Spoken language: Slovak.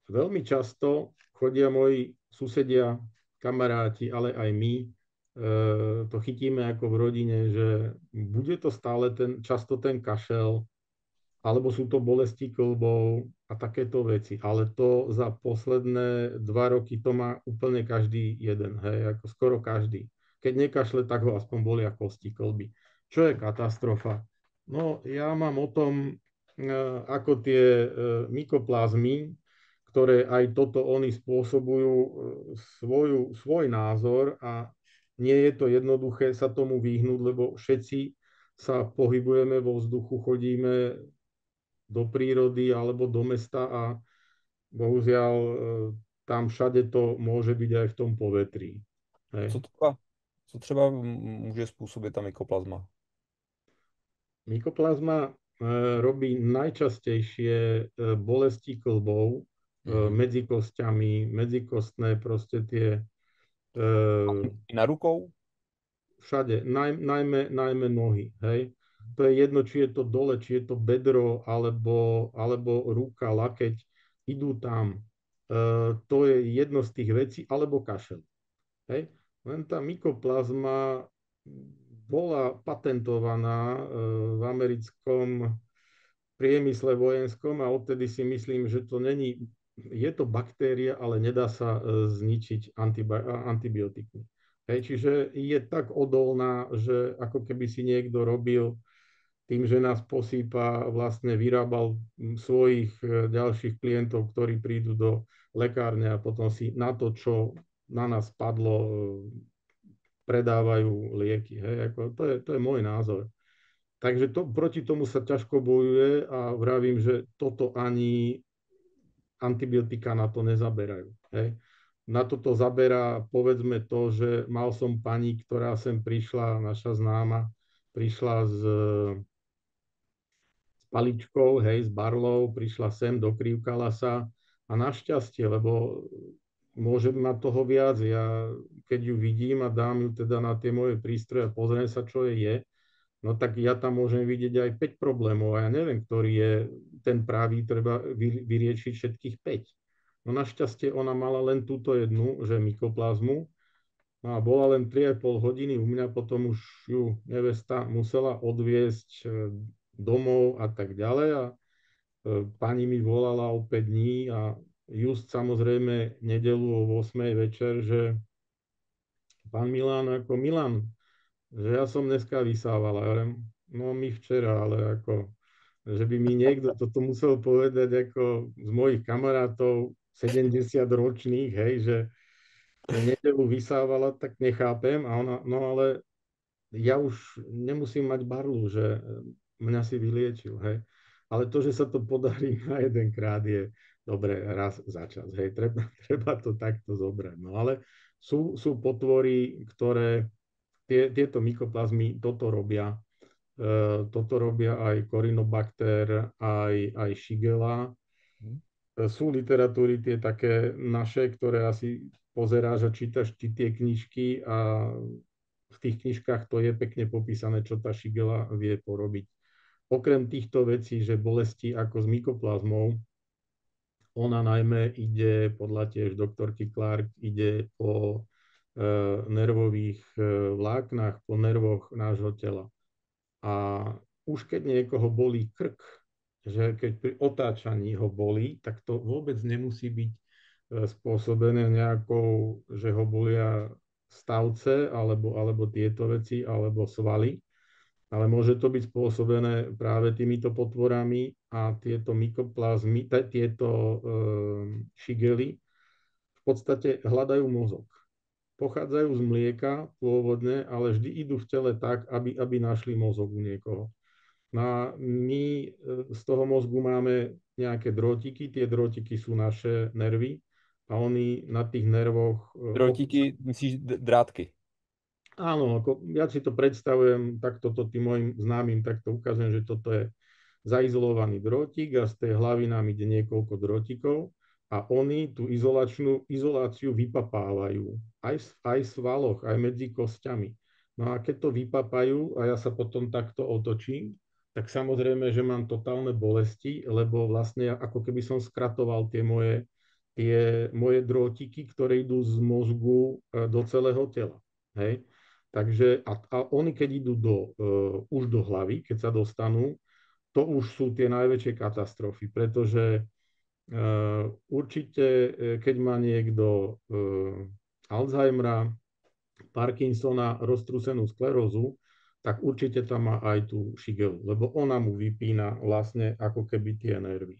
veľmi často chodia moji susedia, kamaráti, ale aj my, to chytíme ako v rodine, že bude to stále často ten kašel, alebo sú to bolesti kĺbov a takéto veci. Ale to za posledné 2 roky to má úplne každý jeden, hej, ako skoro každý. Keď nekašle, tak ho aspoň bolia kosti kĺby. Čo je katastrofa? No, ja mám o tom, ako tie mykoplazmy, ktoré aj toto oni spôsobujú, svoj názor a nie je to jednoduché sa tomu vyhnúť, lebo všetci sa pohybujeme vo vzduchu, chodíme do prírody alebo do mesta a bohužiaľ tam všade to môže byť aj v tom povetrí. Co Hej. třeba, co třeba může způsobit ta mykoplazma? Mykoplazma robí najčastejšie bolesti klbov Mhm. medzi kostiami, medzikostné proste tie I na rukou? všade, najmä nohy, hej. To je jedno, či je to dole, či je to bedro, alebo ruka, lakeť, idú tam. To je jedno z tých vecí, alebo kašel. Hej. Len tá mykoplazma bola patentovaná v americkom priemysle vojenskom a odtedy si myslím, že to není, je to baktéria, ale nedá sa zničiť antibiotikmi. Hej, čiže je tak odolná, že ako keby si niekto robil tým, že nás posýpa, vlastne vyrábal svojich ďalších klientov, ktorí prídu do lekárne a potom si na to, čo na nás padlo, predávajú lieky. Hej, ako to je môj názor. Takže proti tomu sa ťažko bojuje a vravím, že toto ani antibiotika na to nezaberajú. Hej. Na toto zaberá, povedzme to, že mal som pani, ktorá sem prišla, naša známa, prišla s paličkou, hej, s barlou, prišla sem, dokrývkala sa a našťastie, lebo môže mať toho viac. Ja keď ju vidím a dám ju teda na tie moje prístroje a pozriem sa, čo je, no tak ja tam môžem vidieť aj 5 problémov a ja neviem, ktorý je ten pravý, treba vyriešiť všetkých 5. No našťastie ona mala len túto jednu, že mykoplazmu, no a bola len 3,5 hodiny u mňa, potom už ju nevesta musela odviesť domov a tak ďalej a pani mi volala o 5 dní a just samozrejme nedelu o 8 večer, že pán Milan, ako Milan, že ja som dneska vysával. Ja hovorím, no my včera, ale ako, že by mi niekto toto musel povedať ako z mojich kamarátov 70-ročných, hej, že nedelu vysávala, tak nechápem. A ona, no ale ja už nemusím mať barlu, že mňa si vyliečil, hej. Ale to, že sa to podarí na jedenkrát je dobre raz za čas, hej. Treba to takto zobrať. No ale sú potvory, ktoré tieto mykoplazmy toto robia. Toto robia aj Corynebacter, aj Shigella. Mhm. Sú literatúry tie také naše, ktoré asi pozeráš a čítaš tie knižky a v tých knižkách to je pekne popísané, čo tá Shigella vie porobiť. Okrem týchto vecí, že bolesti ako s mykoplazmou, ona najmä ide, podľa tiež doktorky Clark, ide po nervových vláknach, po nervoch nášho tela. A už keď niekoho bolí krk, že keď pri otáčaní ho bolí, tak to vôbec nemusí byť spôsobené nejakou, že ho bolia stavce alebo tieto veci, alebo svaly, ale môže to byť spôsobené práve týmito potvorami a tieto mykoplazmy, tieto šigely v podstate hľadajú mozog. Pochádzajú z mlieka pôvodne, ale vždy idú v tele tak, aby našli mozog u niekoho. No a my z toho mozgu máme nejaké drôtiky, tie drôtiky sú naše nervy a oni na tých nervoch Drotíky, myslíš drátky? áno, ako ja si to predstavujem, tak toto tým mojim známym takto ukazujem, že toto je zaizolovaný drôtik a z tej hlavy nám ide niekoľko drôtikov a oni tú izoláciu vypapávajú aj v svaloch, aj medzi kostiami. No a keď to vypapajú a ja sa potom takto otočím, tak samozrejme, že mám totálne bolesti, lebo vlastne ako keby som skratoval tie moje tie moje drôtiky, ktoré idú z mozgu do celého tela. Hej? Takže, a oni keď idú už do hlavy, keď sa dostanú, to už sú tie najväčšie katastrofy, pretože určite, keď má niekto Alzheimera, Parkinsona, roztrúsenú sklerózu, tak určite tam má aj tú šigelu, lebo ona mu vypína vlastne ako keby tie nervy.